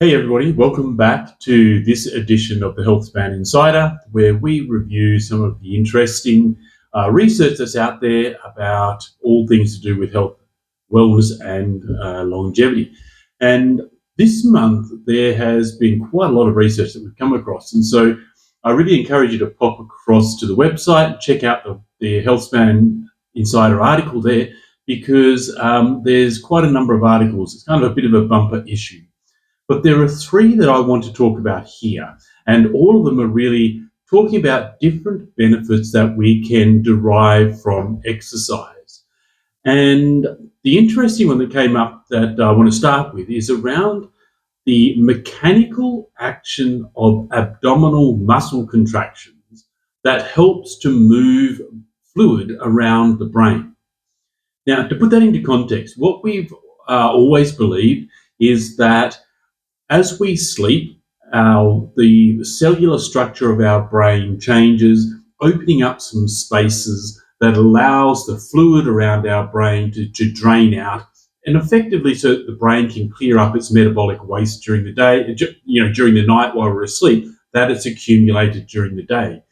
Hey everybody, welcome back to this edition of the Healthspan Insider, where we review some of the interesting research that's out there about all things to do with health, wellness and longevity. And this month there has been quite a lot of research that we've come across, and so I really encourage you to pop across to the website and check out the Healthspan Insider article there, because there's quite a number of articles. It's kind of a bit of a bumper issue. But there are three that I want to talk about here, and all of them are really talking about different benefits that we can derive from exercise. And the interesting one that came up that I want to start with is around the mechanical action of abdominal muscle contractions that helps to move fluid around the brain. Now, to put that into context, what we've always believed is that as we sleep, the cellular structure of our brain changes, opening up some spaces that allows the fluid around our brain to drain out, and effectively so that the brain can clear up its metabolic waste during the day, during the night while we're asleep, that it's accumulated during the day.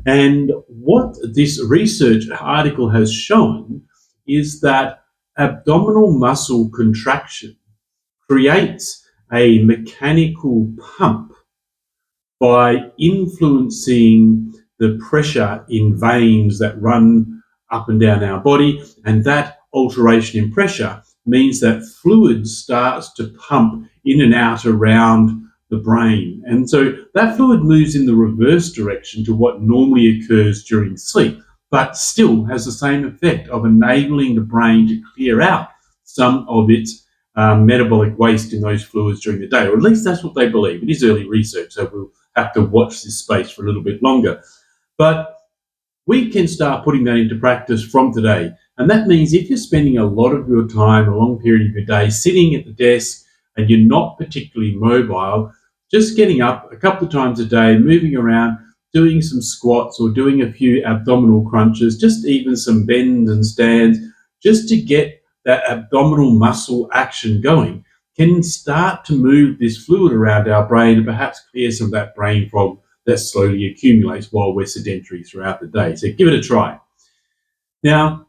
And what this research article has shown is that abdominal muscle contraction creates a mechanical pump by influencing the pressure in veins that run up and down our body, and that alteration in pressure means that fluid starts to pump in and out around the brain. And so that fluid moves in the reverse direction to what normally occurs during sleep, but still has the same effect of enabling the brain to clear out some of its metabolic waste in those fluids during the day, or at least that's what they believe. It is early research, so we'll have to watch this space for a little bit longer. But we can start putting that into practice from today. And that means if you're spending a lot of your time, a long period of your day, sitting at the desk and you're not particularly mobile, just getting up a couple of times a day, moving around, doing some squats or doing a few abdominal crunches, just even some bends and stands, just to get that abdominal muscle action going, can start to move this fluid around our brain and perhaps clear some of that brain fog that slowly accumulates while we're sedentary throughout the day. So give it a try. Now,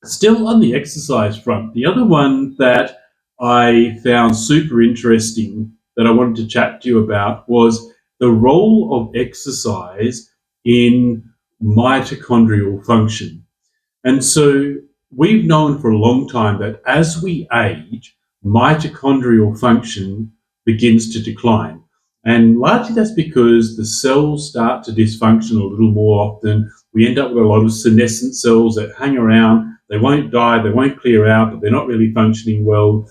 still on the exercise front, the other one that I found super interesting that I wanted to chat to you about was the role of exercise in mitochondrial function. And so we've known for a long time that as we age, mitochondrial function begins to decline. And largely that's because the cells start to dysfunction a little more often. We end up with a lot of senescent cells that hang around. They won't die, they won't clear out, but they're not really functioning well.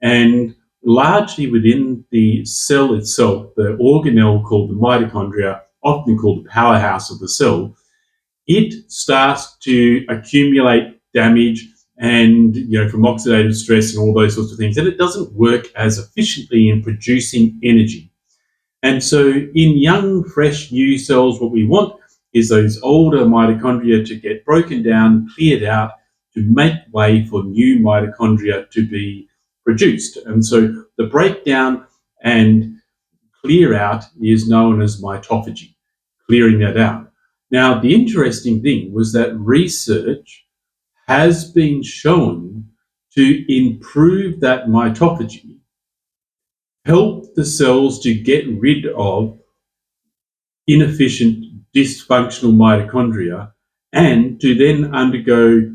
And largely within the cell itself, the organelle called the mitochondria, often called the powerhouse of the cell, it starts to accumulate damage and, from oxidative stress and all those sorts of things, and it doesn't work as efficiently in producing energy. And so in young, fresh, new cells, what we want is those older mitochondria to get broken down, cleared out, to make way for new mitochondria to be produced. And so the breakdown and clear out is known as mitophagy, clearing that out. Now, the interesting thing was that research has been shown to improve that mitophagy, help the cells to get rid of inefficient, dysfunctional mitochondria, and to then undergo,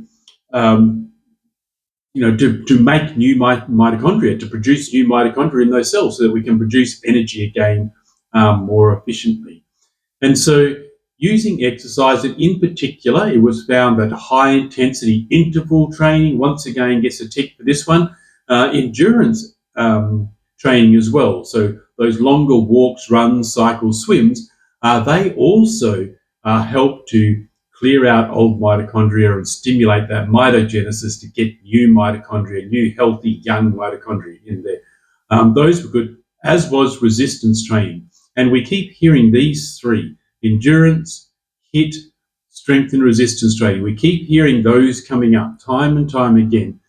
to make new mitochondria, to produce new mitochondria in those cells so that we can produce energy again more efficiently. And so using exercise, and in particular, it was found that high-intensity interval training, once again, gets a tick for this one. Endurance training as well, so those longer walks, runs, cycles, swims, they also help to clear out old mitochondria and stimulate that mitogenesis to get new mitochondria, new healthy young mitochondria in there. Those were good, as was resistance training. And we keep hearing these three: endurance, HIIT, strength and resistance training. We keep hearing those coming up time and time again,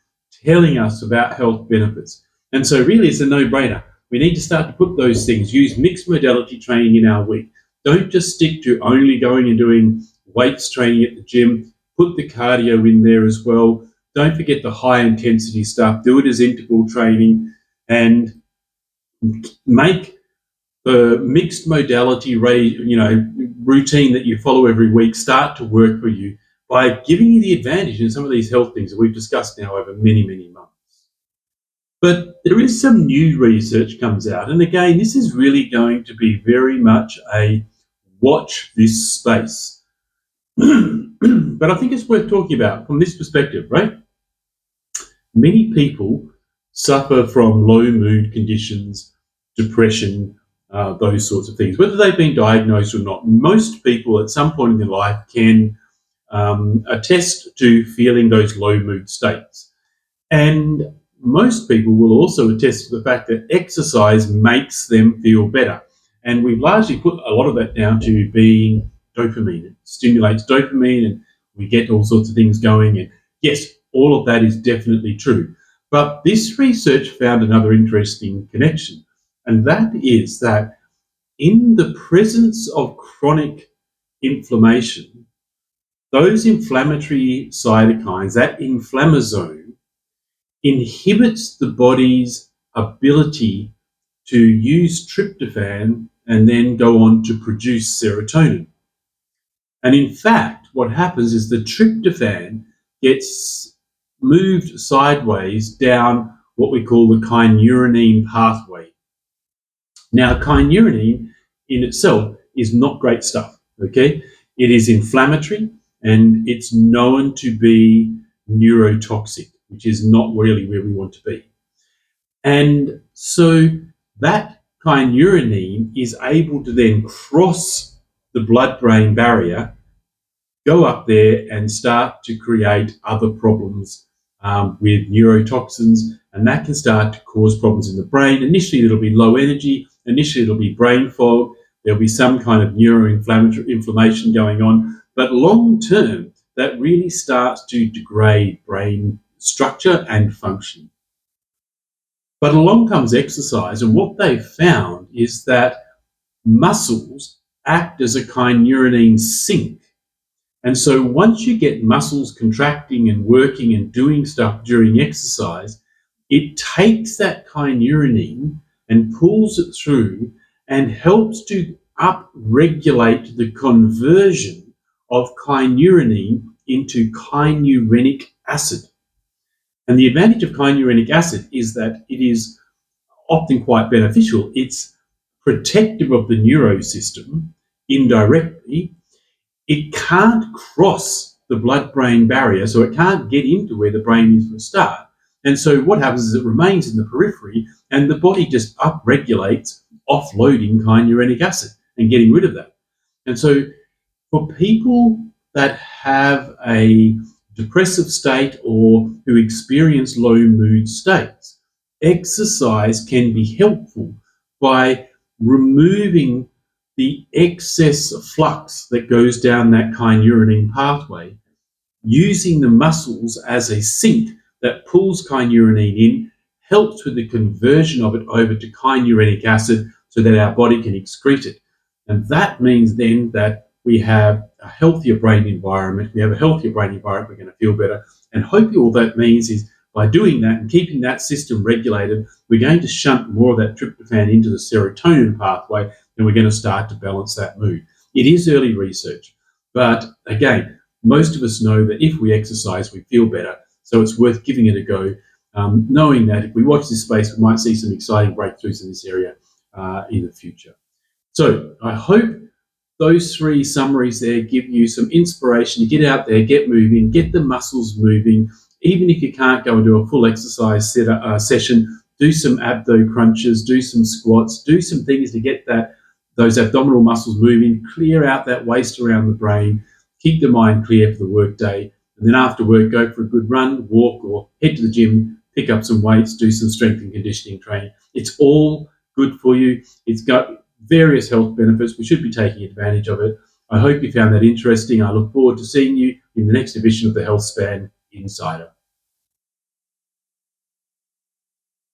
telling us about health benefits. And so really it's a no-brainer. we need to start to put those things, use mixed modality training in our week. Don't just stick to only going and doing weights training at the gym. Put the cardio in there as well. Don't forget the high intensity stuff. Do it as interval training, and make the mixed modality routine that you follow every week start to work for you by giving you the advantage in some of these health things that we've discussed now over many, many months. But there is some new research comes out, and again, this is really going to be very much a watch this space. But I think it's worth talking about from this perspective, right? Many people suffer from low mood conditions, depression, those sorts of things, whether they've been diagnosed or not. Most people at some point in their life can attest to feeling those low mood states. And most people will also attest to the fact that exercise makes them feel better. And we've largely put a lot of that down to being dopamine. It stimulates dopamine and we get all sorts of things going. And yes, all of that is definitely true. But this research found another interesting connection. And that is that in the presence of chronic inflammation, those inflammatory cytokines, that inflammasome, inhibits the body's ability to use tryptophan and then go on to produce serotonin. And in fact, what happens is the tryptophan gets moved sideways down what we call the kynurenine pathway. Now, kynurenine in itself is not great stuff, okay? It is inflammatory and it's known to be neurotoxic, which is not really where we want to be. And so that kynurenine is able to then cross the blood-brain barrier, go up there and start to create other problems with neurotoxins, and that can start to cause problems in the brain. Initially, it'll be low energy. Initially, it'll be brain fog. There'll be some kind of neuroinflammation going on. But long term, that really starts to degrade brain structure and function. But along comes exercise, and what they've found is that muscles act as a kynurenine sink. And so once you get muscles contracting and working and doing stuff during exercise, it takes that kynurenine and pulls it through and helps to upregulate the conversion of kynurenine into kynurenic acid. And the advantage of kynurenic acid is that it is often quite beneficial. It's protective of the neurosystem indirectly. It can't cross the blood-brain barrier, so it can't get into where the brain is for a start. And so what happens is it remains in the periphery and the body just upregulates offloading kynurenic acid and getting rid of that. And so for people that have a depressive state or who experience low mood states, exercise can be helpful by removing the excess flux that goes down that kynurenine pathway, using the muscles as a sink that pulls kynurenine in, helps with the conversion of it over to kynurenic acid so that our body can excrete it. And that means then that we have a healthier brain environment. We have a healthier brain environment, we're going to feel better. And hopefully all that means is by doing that and keeping that system regulated, we're going to shunt more of that tryptophan into the serotonin pathway, and we're going to start to balance that mood. It is early research, but again, most of us know that if we exercise, we feel better. So it's worth giving it a go, knowing that if we watch this space, we might see some exciting breakthroughs in this area in the future. So I hope those three summaries there give you some inspiration to get out there, get moving, get the muscles moving. Even if you can't go and do a full exercise session, do some abdo crunches, do some squats, do some things to get those abdominal muscles moving, clear out that waste around the brain, keep the mind clear for the work day. And then after work, go for a good run, walk, or head to the gym, pick up some weights, do some strength and conditioning training. It's all good for you. It's got various health benefits. We should be taking advantage of it. I hope you found that interesting. I look forward to seeing you in the next edition of the Healthspan Insider.